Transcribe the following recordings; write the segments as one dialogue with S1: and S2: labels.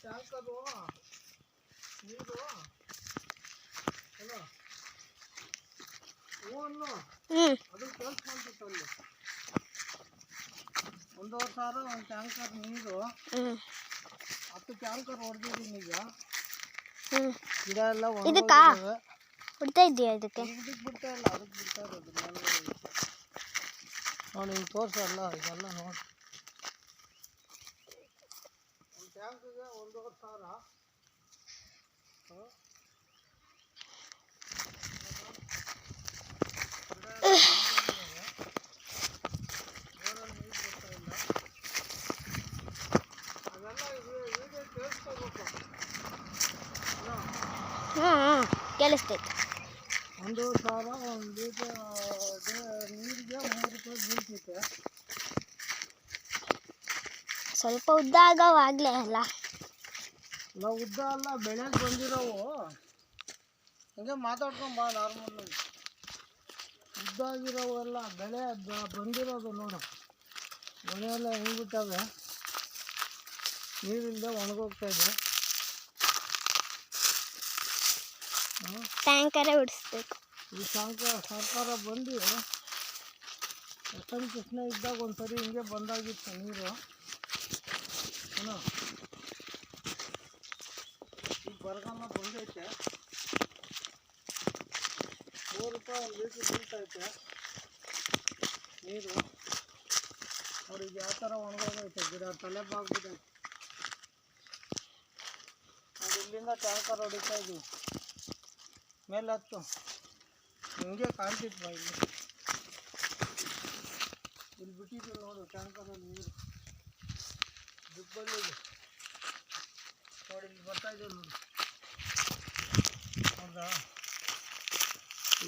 S1: Tanker ನೀರು ಅಲ್ಲ ಹೂವನ್ನು ಅದು ಕೇಳಿಸ್ಕೊಂತಿತ್ತು ಅಲ್ಲಿ 1,500 ಒಂದು ಟ್ಯಾಂಕರ್ ನೀರು 10 ಟ್ಯಾಂಕರ್ ಹೊಡೆದಿದ್ದೀನಿ ಈಗ ಗಿಡ ಎಲ್ಲ ಒಣಗೋಗಿದ್ದಾವೆ
S2: ಬಿಡ್ತಾ ಇದೆಯಾ ಇದಕ್ಕೆ
S1: ಬಿಡ್ತಾ ಇಲ್ಲ ಅದಕ್ಕೆ ಬಿಡ್ತಾ ಇರೋದು ನೋಡಿ ಹಿಂಗೆ ತೋರಿಸಲ್ಲ ಇದೆಲ್ಲ ನೋಡಿ ಒಂದು ಟ್ಯಾಂಕಿಗೆ 1,500
S2: ಕೇಳಿಸ್ತೈತೆ
S1: 1,000 ಒಂದು ಲೀಟರ್ ನೀರಿಗೆ 3 ರೂಪಾಯಿ ಬೀಳ್ತೈತೆ
S2: ಸ್ವಲ್ಪ ಉದ್ದ ಆಗವಾಗಲೇ ಅಲ್ಲ
S1: ಉದ್ದ ಅಲ್ಲ ಬೆಳೆಗೆ ಬಂದಿರೋವು ಹಿಂಗೆ ಮಾತಾಡ್ಕೊಂಡು ಬಾ ನಾರ್ಮಲ್ ಉದ್ದ ಆಗಿರೋವೆಲ್ಲ ಬೆಳೆ ಬಂದಿರೋದು ನೋಡು ಮನೆ ಎಲ್ಲ ಹೆಂಗ್ಬಿಟ್ಟವೆ ನೀರಿಲ್ಲದೆ ಒಣಗೋಗ್ತಾ ಇದೆ
S2: ಟ್ಯಾಂಕರೇ ಬಿಡಿಸ್ಬೇಕು
S1: ಈ ಸರ್ಕಾರ ಬಂದು ಎಷ್ಟೊಂದು ಕೃಷ್ಣ ಇದ್ದಾಗ ಒಂದ್ಸರಿ ಹಿಂಗೆ ಬಂದಾಗಿತ್ತು ನೀರು ಏನೋ ಈಗ ಬರಗಾಲ ಬಂದೈತೆ 3 ರೂಪಾಯಿ ಒಂದು ಲೀಟ್ರ್ ಬೀಳ್ತೈತೆ ನೀರು ನೋಡಿ ಈಗ ಯಾವ ಥರ ಒಣಗೋಗೈತೆ ಗಿಡ ತಲೆ ಬಾಗ್ಬಿಟ್ಟೈತೆ ನೋಡಿ ಇಲ್ಲಿಂದ ಟ್ಯಾಂಕರ್ ಹೊಡಿತಾ ಇದ್ದೀವಿ ಮೇಲೆ ಹತ್ತು ಹಿಂಗೆ ಕಾಣ್ತಿದ್ವ ಇಲ್ಲಿ ಬಿಟ್ಟಿದ್ದೀವಿ ನೋಡು ಟ್ಯಾಂಕರಲ್ಲಿ ನೀರು ದುಬ್ಬಲ್ಲಿದೆ ನೋಡಿ ಇಲ್ಲಿ ಬರ್ತಾ ಇದೆ ನೋಡಿ ಹೌದಾ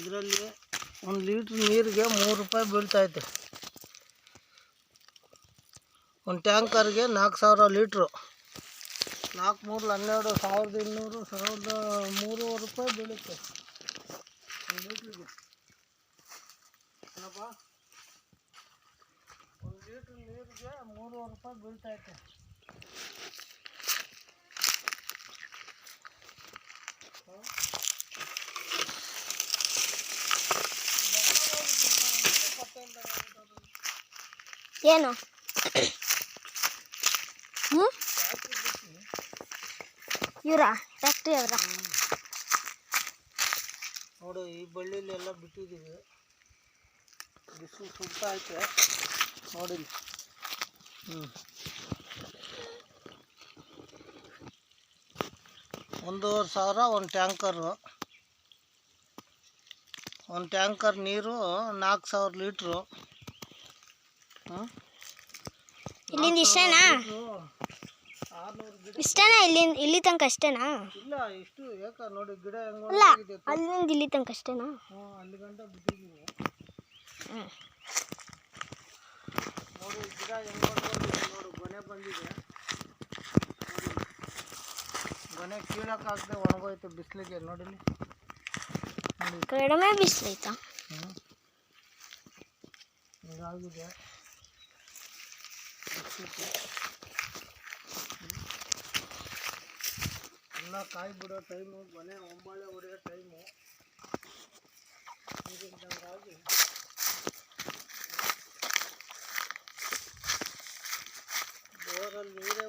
S1: ಇದರಲ್ಲಿ 1 ಲೀಟ್ರ್ ನೀರಿಗೆ 3 ರೂಪಾಯಿ ಬೀಳ್ತೈತೆ ಒಂದು ಟ್ಯಾಂಕರ್ಗೆ 4,000 ಲೀಟ್ರು 4 3 12 1,200 1,300 ರೂಪಾಯಿ ಬೀಳುತ್ತೆ 1 ಲೀಟ್ರಿಗೆ ಏನಪ್ಪ 1 ಲೀಟ್ರ್ ನೀರಿಗೆ 300 ರೂಪಾಯಿ ಬೀಳ್ತೈತೆ
S2: ಏನು ಇವರಾ ಫ್ಯಾಕ್ಟ್ರಿ ಅವರ
S1: ನೋಡು ಈ ಬಳ್ಳಿಲೆಲ್ಲ ಬಿಟ್ಟಿದ್ದೀವಿ ಬಿಸಿಲು ಸುಡ್ತಾ ಐತೆ ನೋಡಿ 1,500 ಒಂದು ಟ್ಯಾಂಕರು ಒಂದು ಟ್ಯಾಂಕರ್ ನೀರು 4,000 ಲೀಟ್ರು
S2: ಇಲ್ಲಿಂದ ಇಷ್ಟೇನಾ ಇಷ್ಟೇನಾ ಇಲ್ಲಿ ತನಕ ಅಷ್ಟೇನಾ
S1: ಇಲ್ಲ ಇಷ್ಟು ಯಾಕೆ ನೋಡಿ ಗಿಡ
S2: ಅಲ್ಲ ಅಲ್ಲಿಂದ ಇಲ್ಲಿ ತನಕ ಅಷ್ಟೇನಾ
S1: ಅಲ್ಲಿ ಗಂಟ ಬಿಟ್ಟಿದ್ದೀವಿ ನೋಡಿ ಗಿಡ ಹೆಂಗೆ ನೋಡು ಗೊನೆ ಬಂದಿದೆ ಗೊನೆ ಕೀಳಕ್ಕಾಗದೆ ಒಣಗೋಯ್ತು ಬಿಸಿಲಿಗೆ ನೋಡಿಲಿ
S2: ಕಡಿಮೆ ಬಿಸಿಲೈತಾ
S1: ಹೀಗಾಗಿದೆ ಎಲ್ಲ ಕಾಯಿ ಬಿಡೋ ಟೈಮು ಮನೆ ಒಂಬಾಳೆ ಹೊಡೆಯೋ ಟೈಮು ನೀರಿಂದಂಗಾಗಿ ಬೋರಲ್ಲಿ ನೀರೇ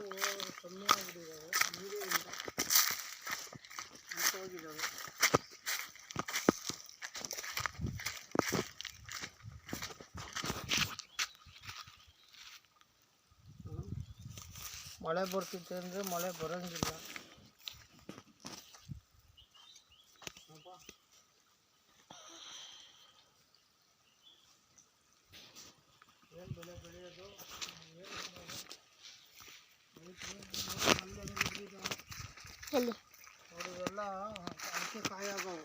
S1: ಕಮ್ಮಿ ಆಗಿಬಿಟ್ಟಿದ್ದಾವೆ ನೀರೇ ಇಲ್ಲ ಹೋಗಿದ್ದಾವೆ ಮಳೆ ಬರ್ತಿತ್ತು ಅಂದರೆ ಮಳೆ ಬರೋಂಗಿಲ್ಲ ಏನು ಬೆಳೆ ಬೆಳೆಯೋದು
S2: ಎಲ್ಲಿ
S1: ನೋಡಿ ಇವೆಲ್ಲ ಅಡಿಕೆ ಕಾಯಿ ಆಗವು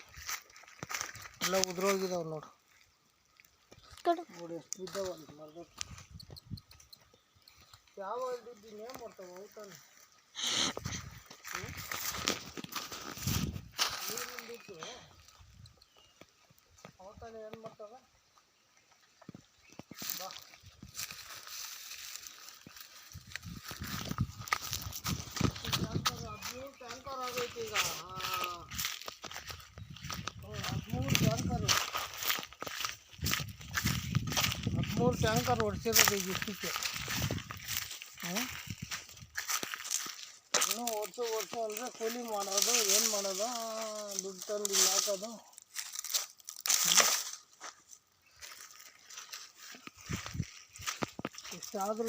S1: ಎಲ್ಲ ಉದುರೋಗಿದಾವೆ ನೋಡು ನೋಡಿ ಎಷ್ಟು ಬಿದ್ದಾವಲ್ಲ ಮರದ ಯಾವ ಇದ್ದೀನಿ ಏನು ಮಾಡ್ತಾವೆ ಔತಾನೆ ನೀರಿನ ಬಿಟ್ಟು ಔತಾನೆ ಏನು ಮಾಡ್ತವೆ ಬಾ 3 ಟ್ಯಾಂಕರ್ ಹೊಡ್ಸಿರೋದು ಈಗ ಇಷ್ಟಕ್ಕೆ. ಇನ್ನೂ ಓಡಿಸು ಅಂದರೆ ಕೂಲಿ ಮಾಡೋದು ಏನು ಮಾಡೋದು, ದುಡ್ಡು ತಂದು ಇಲ್ಲಿ ಹಾಕೋದು. ಇಷ್ಟಾದ್ರೂ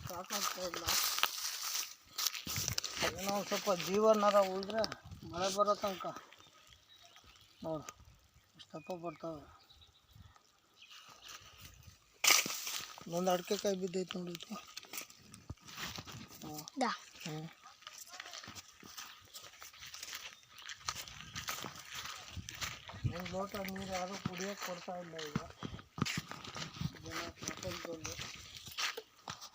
S1: ಸಾಕಾಗ್ತಾ ಇಲ್ಲ. ಏನೋ ಒಂದು ಸ್ವಲ್ಪ ಜೀವನಾರ ಉಳಿದ್ರೆ ಮಳೆ ಬರೋ ತನಕ ನೋಡು ಇಷ್ಟಪ್ಪ ಬರ್ತಾವೆ. ಒಂದು ಅಡಿಕೆ ಕಾಯಿ ಬಿದ್ದೈತೆ ನೋಡಿತ್ತು. ಒಂದು ಲೋಟ ನೀರು ಯಾರೂ ಕುಡಿಯೋಕ್ಕೆ ಕೊಡ್ತಾ ಇಲ್ಲ ಈಗ ಜನ ಪ್ರಪಂಚದಲ್ಲಿ.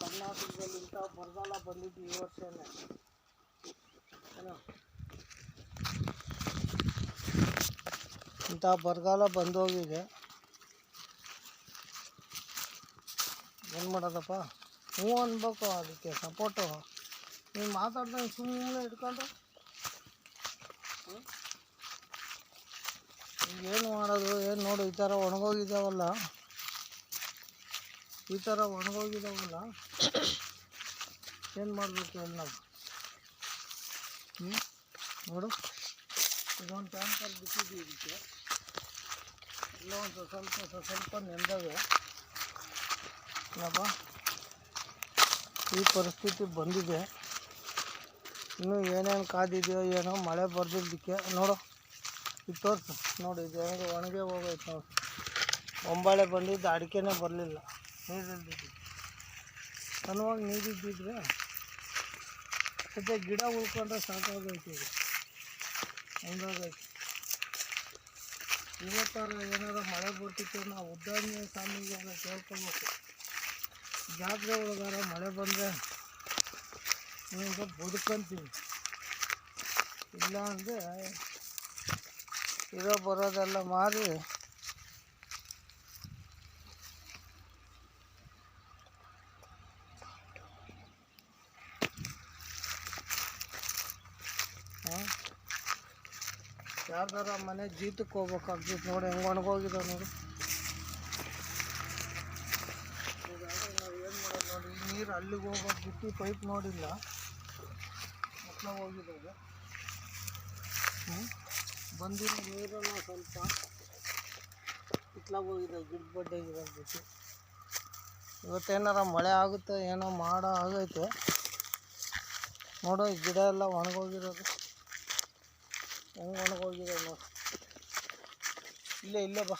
S1: ಕರ್ನಾಟಕದಲ್ಲಿ ಇಂಥ ಬರಗಾಲ ಬಂದಿದ್ದು ಈ ವರ್ಷನೇ ಏನೋ, ಇಂಥ ಬರಗಾಲ ಬಂದೋಗಿದೆ. ಏನು ಮಾಡೋದಪ್ಪ, ಹ್ಞೂ ಅನ್ಬೇಕು, ಅದಕ್ಕೆ ಸಪೋರ್ಟು. ನೀವು ಮಾತಾಡ್ದಂಗೆ ಸುಮ್ಮನೆ ಇಟ್ಕೊಂಡ್ರೆ ಈಗ ಏನು ಮಾಡೋದು, ಏನು ನೋಡು ಈ ಥರ ಒಣಗೋಗಿದ್ದಾವಲ್ಲ, ಏನು ಮಾಡಬೇಕು ಹೇಳಿ ನಾವು. ನೋಡು ಇದೊಂದು ಟ್ಯಾಂಕರ್ ಬಿಟ್ಟಿದ್ದೀವಿ ಇದಕ್ಕೆ, ಎಲ್ಲ ಒಂದು ಸ್ವಲ್ಪ ನೆಂದವೆ ಏನಪ್ಪ. ಈ ಪರಿಸ್ಥಿತಿ ಬಂದಿದೆ. ಇನ್ನೂ ಏನೇನು ಕಾದಿದೆಯೋ ಏನೋ, ಮಳೆ ಬರ್ದಿದ್ದಕ್ಕೆ. ನೋಡು ಇದು ತೋರಿಸು, ನೋಡಿ ಇದು ಹೆಂಗೆ ಒಣಗೆ ಹೋಗೈತೆ ನೋಡಿ. ಒಂಬಾಳೆ ಬಂದಿದ್ದು ಅಡಿಕೆನೇ ಬರಲಿಲ್ಲ, ನೀರಿಲ್ದಿದ್ದು. ಸಣ್ಣವಾಗಿ ನೀರಿದ್ದಿದ್ರೆ ಮತ್ತೆ ಗಿಡ ಉಳ್ಕೊಂಡ್ರೆ ಸಾಕಾಗೈತೆ. ಈಗ ಹಂಗಾಗೈತೆ. ಇವತ್ತಾರ ಏನಾರ ಮಳೆ ಬರ್ತಿತ್ತು, ನಾವು ಉದ್ದಾನೆ ಸ್ವಾಮಿಗೆ ಎಲ್ಲ ಕೇಳ್ಕೊಬೇಕು. ಜಾತ್ರೆ ಒಳಗಾರ ಮಳೆ ಬಂದರೆ ನೀವು ಸ್ವಲ್ಪ ಬದುಕಂತೀವಿ, ಇಲ್ಲ ಅಂದರೆ ಇರೋ ಬರೋದೆಲ್ಲ ಮಾರಿ ಯಾರ್ದಾರ ಮನೆ ಜೀತಕ್ಕೆ ಹೋಗ್ಬೇಕಾಗ್ತಿತ್ತು. ನೋಡಿ ಹೆಂಗೆ ಒಣಗೋಗಿದೆ ನೋಡಿ. ನಾವು ಏನು ಮಾಡೋದು ನೋಡಿ, ಈ ನೀರು ಅಲ್ಲಿಗೆ ಹೋಗೋದು ಬಿಟ್ಟು ಪೈಪ್ ನೋಡಿಲ್ಲ, ಮಕ್ಕಳ ಹೋಗಿದ್ದಾವೆ. ಬಂದಿರೋ ನೀರೆಲ್ಲ ಸ್ವಲ್ಪ ಇತ್ಲಾಗ ಹೋಗಿದೆ, ಗಿಡ ಬಡ್ಡೆಗಿರೋದು ಬಿಟ್ಟು. ಇವತ್ತೇನಾರ ಮಳೆ ಆಗುತ್ತೆ ಏನೋ ಮಾಡೋ ಆಗೈತೆ. ನೋಡು ಈ ಗಿಡ ಎಲ್ಲ ಒಣಗೋಗಿರೋದು ಹೆಂಗೆ ಒಣಗೋಗಿದೆ ನೋಡಿ. ಇಲ್ಲೇ ಬಾ.